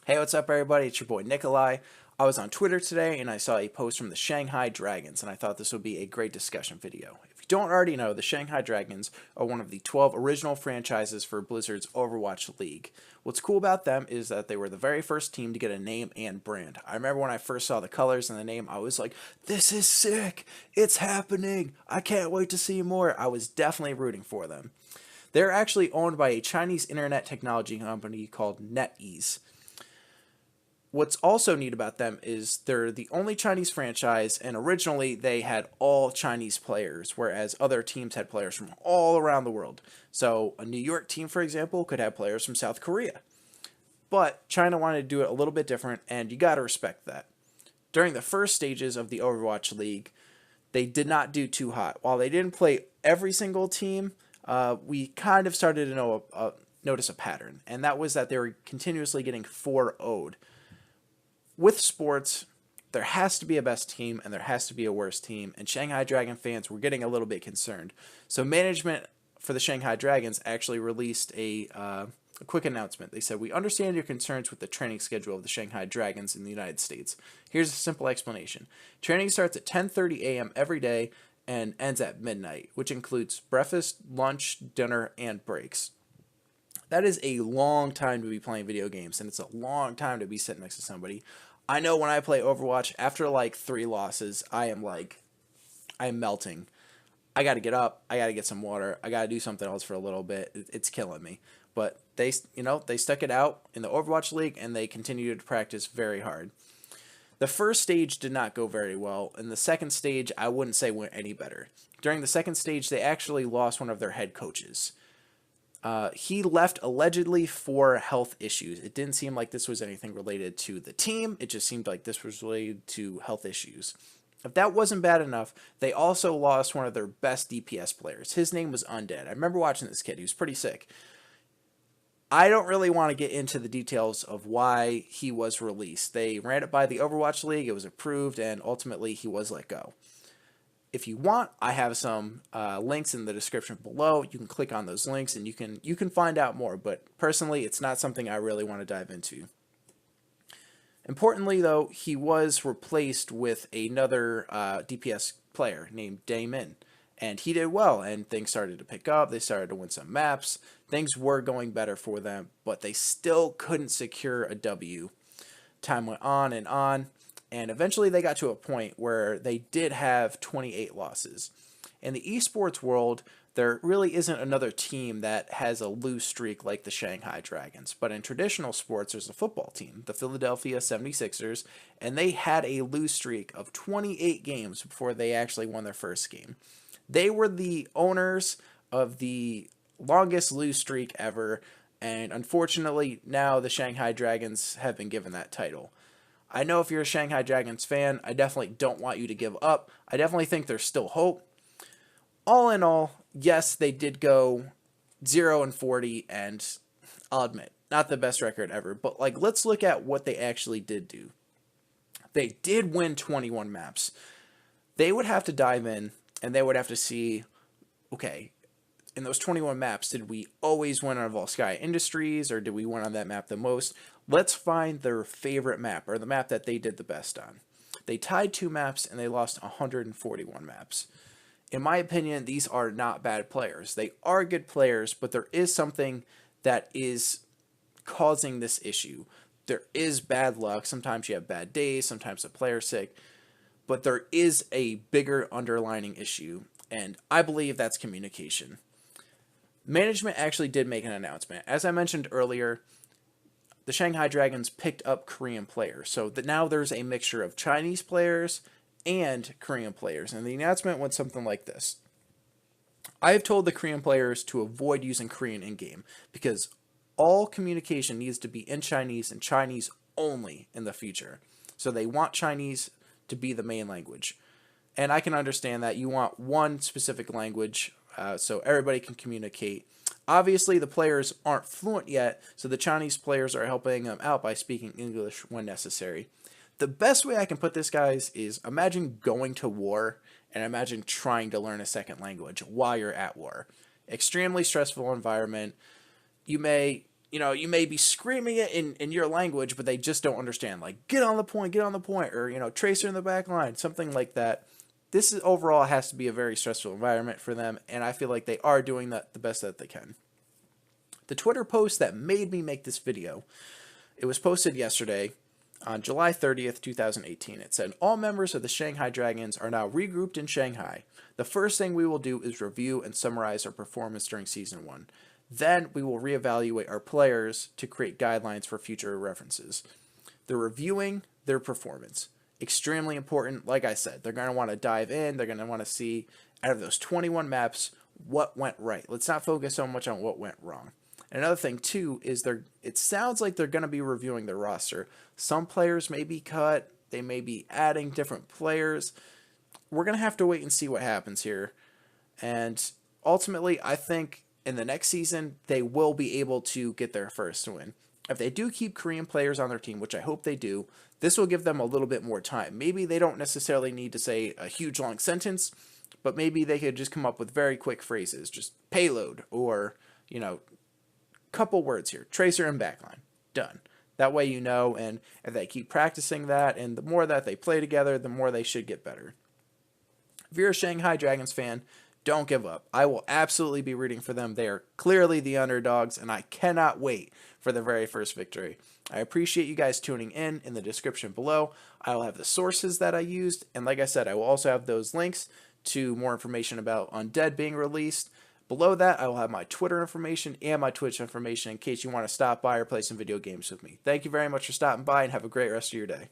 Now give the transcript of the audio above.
Hey, what's up, everybody? It's your boy Nikolai. I was on Twitter today and I saw a post from the Shanghai Dragons, and I thought this would be a great discussion video. If you don't already know, the Shanghai Dragons are one of the 12 original franchises for Blizzard's Overwatch League. What's cool about them is that they were the very first team to get a name and brand. I remember when I first saw the colors and the name, I was like, this is sick! It's happening! I can't wait to see more! I was definitely rooting for them. They're actually owned by a Chinese internet technology company called NetEase. What's also neat about them is they're the only Chinese franchise, and originally they had all Chinese players, whereas other teams had players from all around the world. So a New York team, for example, could have players from South Korea. But China wanted to do it a little bit different, and you gotta respect that. During the first stages of the Overwatch League, they did not do too hot. While they didn't play every single team, we kind of started to notice a pattern, and that was that they were continuously getting 4-0'd. With sports, there has to be a best team and there has to be a worst team, and Shanghai Dragon fans were getting a little bit concerned. So management for the Shanghai Dragons actually released a quick announcement. They said, "We understand your concerns with the training schedule of the Shanghai Dragons in the United States. Here's a simple explanation. Training starts at 10:30 a.m. every day and ends at midnight, which includes breakfast, lunch, dinner, and breaks." That is a long time to be playing video games, and it's a long time to be sitting next to somebody. I know when I play Overwatch, after like 3 losses, I am melting. I got to get up, I got to get some water, I got to do something else for a little bit. It's killing me. But they stuck it out in the Overwatch League, and they continued to practice very hard. The first stage did not go very well, and the second stage I wouldn't say went any better. During the second stage, they actually lost one of their head coaches. He left allegedly for health issues. It didn't seem like this was anything related to the team. It just seemed like this was related to health issues. If that wasn't bad enough, they also lost one of their best DPS players. His name was Undead. I remember watching this kid. He was pretty sick. I don't really want to get into the details of why he was released. They ran it by the Overwatch League. It was approved, and ultimately he was let go. If you want, I have some links in the description below. You can click on those links and you can find out more. But personally, it's not something I really want to dive into. Importantly, though, he was replaced with another DPS player named Damon. And he did well, and things started to pick up. They started to win some maps. Things were going better for them, but they still couldn't secure a W. Time went on, and eventually they got to a point where they did have 28 losses. In the eSports world, there really isn't another team that has a lose streak like the Shanghai Dragons. But in traditional sports, there's a football team, the Philadelphia 76ers, and they had a lose streak of 28 games before they actually won their first game. They were the owners of the longest lose streak ever, and unfortunately now the Shanghai Dragons have been given that title. I know if you're a Shanghai Dragons fan, I definitely don't want you to give up. I definitely think there's still hope. All in all, yes, they did go 0-40, and I'll admit, not the best record ever, but let's look at what they actually did do. They did win 21 maps. They would have to dive in, and they would have to see, okay, in those 21 maps, did we always win on Volsky Industries, or did we win on that map the most? Let's find their favorite map, or the map that they did the best on. They tied 2 maps, and they lost 141 maps. In my opinion, these are not bad players. They are good players, but there is something that is causing this issue. There is bad luck. Sometimes you have bad days. Sometimes the player's sick. But there is a bigger underlying issue, and I believe that's communication. Management actually did make an announcement. As I mentioned earlier, the Shanghai Dragons picked up Korean players. So that now there's a mixture of Chinese players and Korean players. And the announcement went something like this. I have told the Korean players to avoid using Korean in-game because all communication needs to be in Chinese and Chinese only in the future. So they want Chinese to be the main language. And I can understand that you want one specific language so everybody can communicate. Obviously, the players aren't fluent yet, so the Chinese players are helping them out by speaking English when necessary. The best way I can put this, guys, is imagine going to war and imagine trying to learn a second language while you're at war. Extremely stressful environment. You may you may be screaming it in your language, but they just don't understand. Like, get on the point, or, Tracer in the back line, something like that. This is overall has to be a very stressful environment for them, and I feel like they are doing the best that they can. The Twitter post that made me make this video, it was posted yesterday on July 30th, 2018. It said, all members of the Shanghai Dragons are now regrouped in Shanghai. The first thing we will do is review and summarize our performance during Season 1. Then we will reevaluate our players to create guidelines for future references. They're reviewing their performance. Extremely important. Like I said, they're going to want to dive in. They're going to want to see, out of those 21 maps, what went right. Let's not focus so much on what went wrong. And another thing, too, is it sounds like they're going to be reviewing their roster. Some players may be cut. They may be adding different players. We're going to have to wait and see what happens here. And ultimately, I think in the next season, they will be able to get their first win. If they do keep Korean players on their team, which I hope they do, this will give them a little bit more time. Maybe they don't necessarily need to say a huge long sentence, but maybe they could just come up with very quick phrases, just payload, or, couple words here, Tracer and backline, done. That way and if they keep practicing that, and the more that they play together, the more they should get better. If you're a Shanghai Dragons fan, don't give up. I will absolutely be rooting for them. They are clearly the underdogs, and I cannot wait for their very first victory. I appreciate you guys tuning in. In the description below, I will have the sources that I used, and like I said, I will also have those links to more information about Undead being released. Below that, I will have my Twitter information and my Twitch information in case you want to stop by or play some video games with me. Thank you very much for stopping by, and have a great rest of your day.